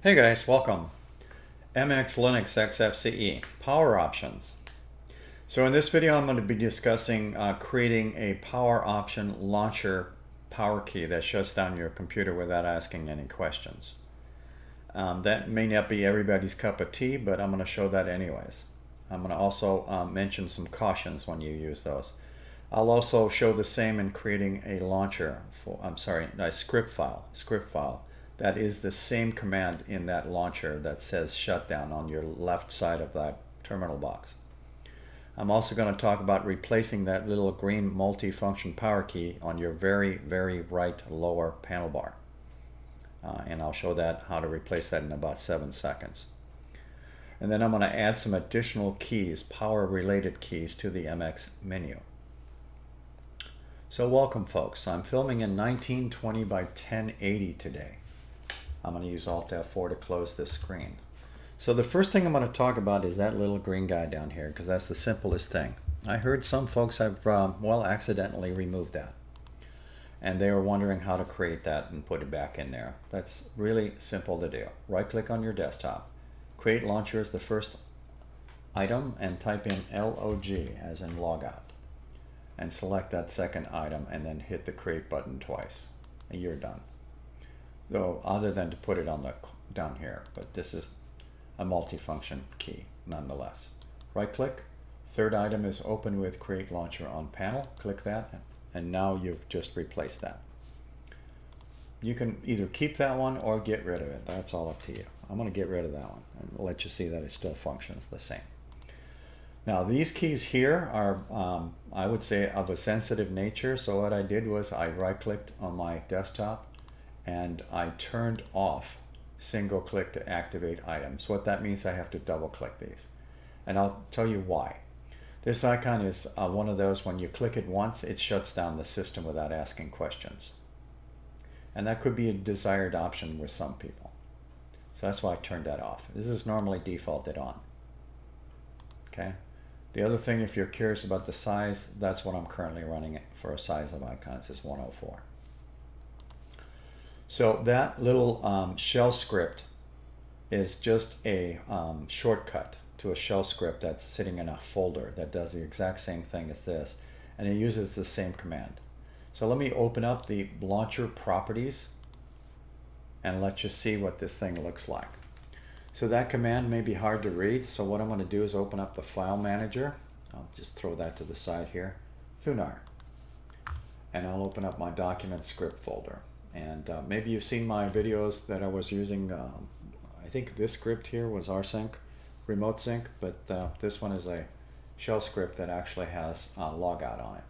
Hey guys, welcome. MX Linux Xfce, power options. So in this video I'm going to be discussing creating a power option launcher power key that shuts down your computer without asking any questions. That may not be everybody's cup of tea, but I'm going to show that anyways. I'm going to also mention some cautions when you use those. I'll also show the same in creating a launcher, a script file. That is the same command in that launcher that says shutdown on your left side of that terminal box. I'm also going to talk about replacing that little green multi-function power key on your very, very right lower panel bar. And I'll show that how to replace that in about 7 seconds. And then I'm going to add some additional keys, power related keys, to the MX menu. So welcome folks. I'm filming in 1920 by 1080 today. I'm going to use Alt F4 to close this screen. So the first thing I'm going to talk about is that little green guy down here, because that's the simplest thing. I heard some folks have, accidentally removed that. And they were wondering how to create that and put it back in there. That's really simple to do. Right click on your desktop, create launcher as the first item, and type in log as in logout. And select that second item and then hit the create button twice. And you're done. Though other than to put it on the down here, but this is a multifunction key nonetheless. Right click, third item is open with create launcher on panel, click that, and now you've just replaced that. You can either keep that one or get rid of it. That's all up to you. I'm going to get rid of that one and let you see that it still functions the same. Now these keys here are, I would say, of a sensitive nature. So what I did was I right clicked on my desktop and I turned off single click to activate items. What that means, I have to double click these. And I'll tell you why. This icon is one of those, when you click it once, it shuts down the system without asking questions. And that could be a desired option with some people. So that's why I turned that off. This is normally defaulted on. Okay. The other thing, if you're curious about the size, that's what I'm currently running it for a size of icons, is 104. So that little shell script is just a shortcut to a shell script that's sitting in a folder that does the exact same thing as this, and it uses the same command. So let me open up the launcher properties and let you see what this thing looks like. So that command may be hard to read, so what I'm going to do is open up the file manager. I'll just throw that to the side here, Thunar, and I'll open up my document script folder. And maybe you've seen my videos that I was using. I think this script here was rsync, remote sync, but this one is a shell script that actually has logout on it.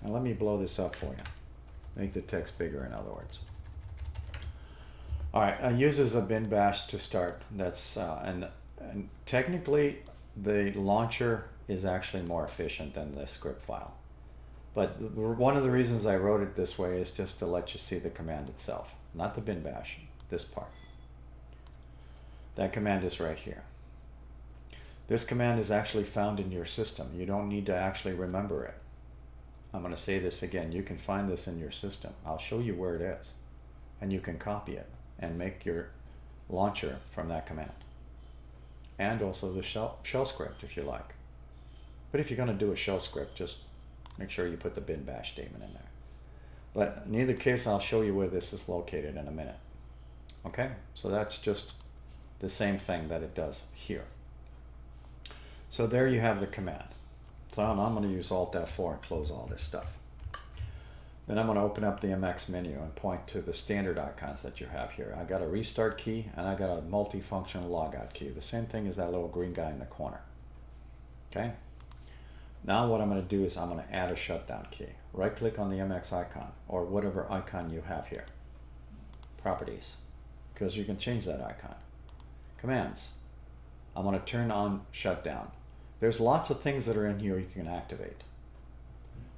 Now let me blow this up for you. Make the text bigger, in other words. All right, uses a bin bash to start. That's and technically the launcher is actually more efficient than the script file. But one of the reasons I wrote it this way is just to let you see the command itself, not the bin bash, this part. That command is right here. This command is actually found in your system. You don't need to actually remember it. I'm going to say this again. You can find this in your system. I'll show you where it is. And you can copy it and make your launcher from that command. And also the shell script if you like. But if you're going to do a shell script, just make sure you put the bin bash statement in there. But in either case, I'll show you where this is located in a minute. Okay, so that's just the same thing that it does here. So there you have the command. So I'm going to use Alt F4 and close all this stuff. Then I'm going to open up the MX menu and point to the standard icons that you have here. I got a restart key and I got a multifunction logout key. The same thing as that little green guy in the corner. Okay. Now what I'm going to do is I'm going to add a shutdown key. Right click on the MX icon or whatever icon you have here. Properties, because you can change that icon. Commands. I'm going to turn on shutdown. There's lots of things that are in here you can activate.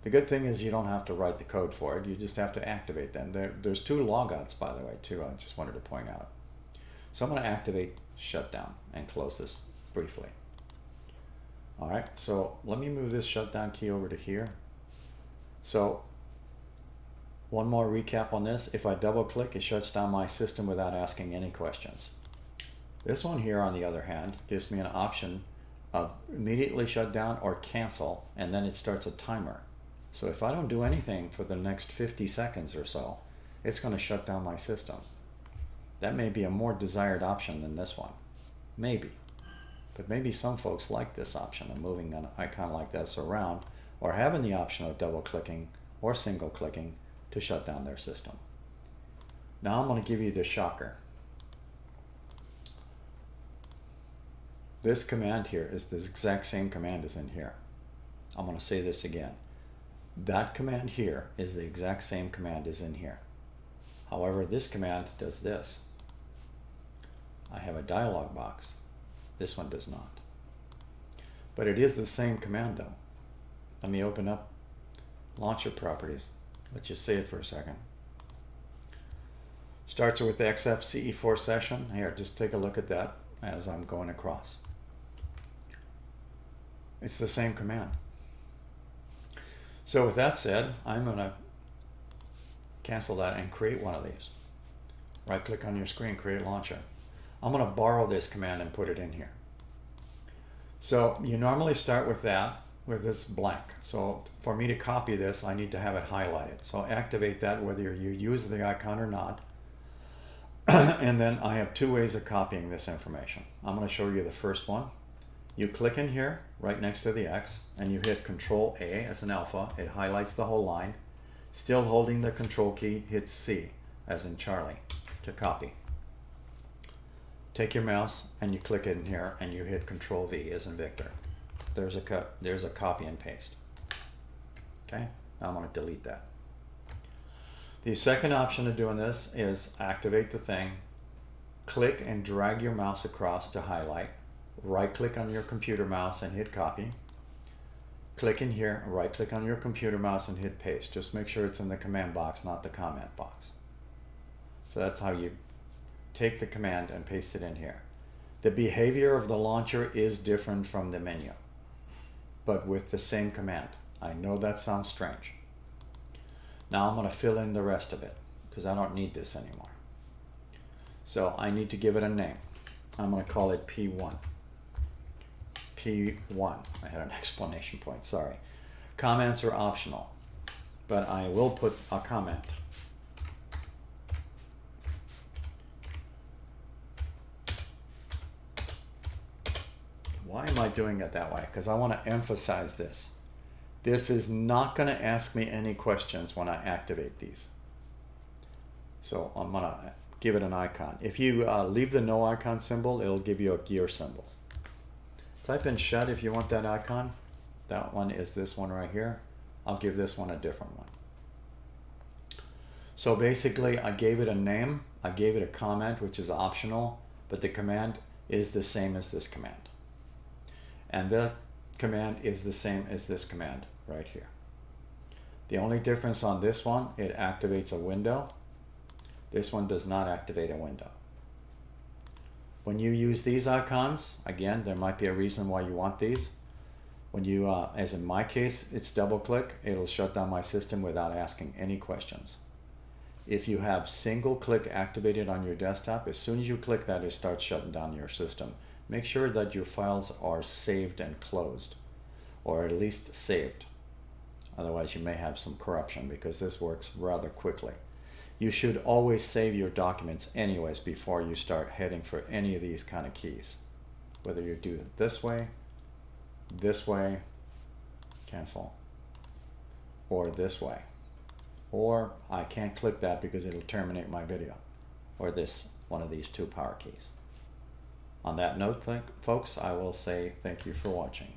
The good thing is you don't have to write the code for it. You just have to activate them. There's 2 logouts, by the way, too. I just wanted to point out. So I'm going to activate shutdown and close this briefly. All right, so let me move this shutdown key over to here. So one more recap on this. If I double click, it shuts down my system without asking any questions. This one here, on the other hand, gives me an option of immediately shut down or cancel, and then it starts a timer. So if I don't do anything for the next 50 seconds or so, it's going to shut down my system. That may be a more desired option than this one. Maybe. But maybe some folks like this option of moving an icon like this around, or having the option of double clicking or single clicking to shut down their system. Now I'm going to give you the shocker. This command here is the exact same command as in here. I'm going to say this again. That command here is the exact same command as in here. However, this command does this. I have a dialog box. This one does not. But it is the same command though. Let me open up Launcher Properties. Let's just say it for a second. Starts with the Xfce for session. Here, just take a look at that as I'm going across. It's the same command. So with that said, I'm going to cancel that and create one of these. Right click on your screen, create launcher. I'm going to borrow this command and put it in here. So you normally start with that, with this blank. So for me to copy this, I need to have it highlighted. So activate that whether you use the icon or not. And then I have two ways of copying this information. I'm going to show you the first one. You click in here, right next to the X, and you hit Control A as an alpha. It highlights the whole line. Still holding the Control key, hit C as in Charlie to copy. Take your mouse and you click in here and you hit Control V as in Victor. There's a copy and paste. Okay, now I'm going to delete that. The second option of doing this is activate the thing, click and drag your mouse across to highlight, right click on your computer mouse and hit copy, click in here, right click on your computer mouse and hit paste. Just make sure it's in the command box, not the comment box. So that's how you take the command and paste it in here. The behavior of the launcher is different from the menu, but with the same command. I know that sounds strange. Now I'm going to fill in the rest of it because I don't need this anymore. So I need to give it a name. I'm going to call it P1. P1. I had an exclamation point, sorry. Comments are optional, but I will put a comment. Why am I doing it that way? Because I want to emphasize this. This is not going to ask me any questions when I activate these. So I'm going to give it an icon. If you leave the no icon symbol, it'll give you a gear symbol. Type in shut if you want that icon. That one is this one right here. I'll give this one a different one. So basically I gave it a name, I gave it a comment, which is optional, but the command is the same as this command. And the command is the same as this command right here. The only difference on this one, it activates a window. This one does not activate a window. When you use these icons, again, there might be a reason why you want these. When you, as in my case, it's double click, it'll shut down my system without asking any questions. If you have single click activated on your desktop, as soon as you click that, it starts shutting down your system. Make sure that your files are saved and closed, or at least saved. Otherwise you may have some corruption because this works rather quickly. You should always save your documents anyways before you start heading for any of these kind of keys. Whether you do it this way, cancel, or this way. Or I can't click that because it'll terminate my video, or this one of these two power keys. On that note, folks, I will say thank you for watching.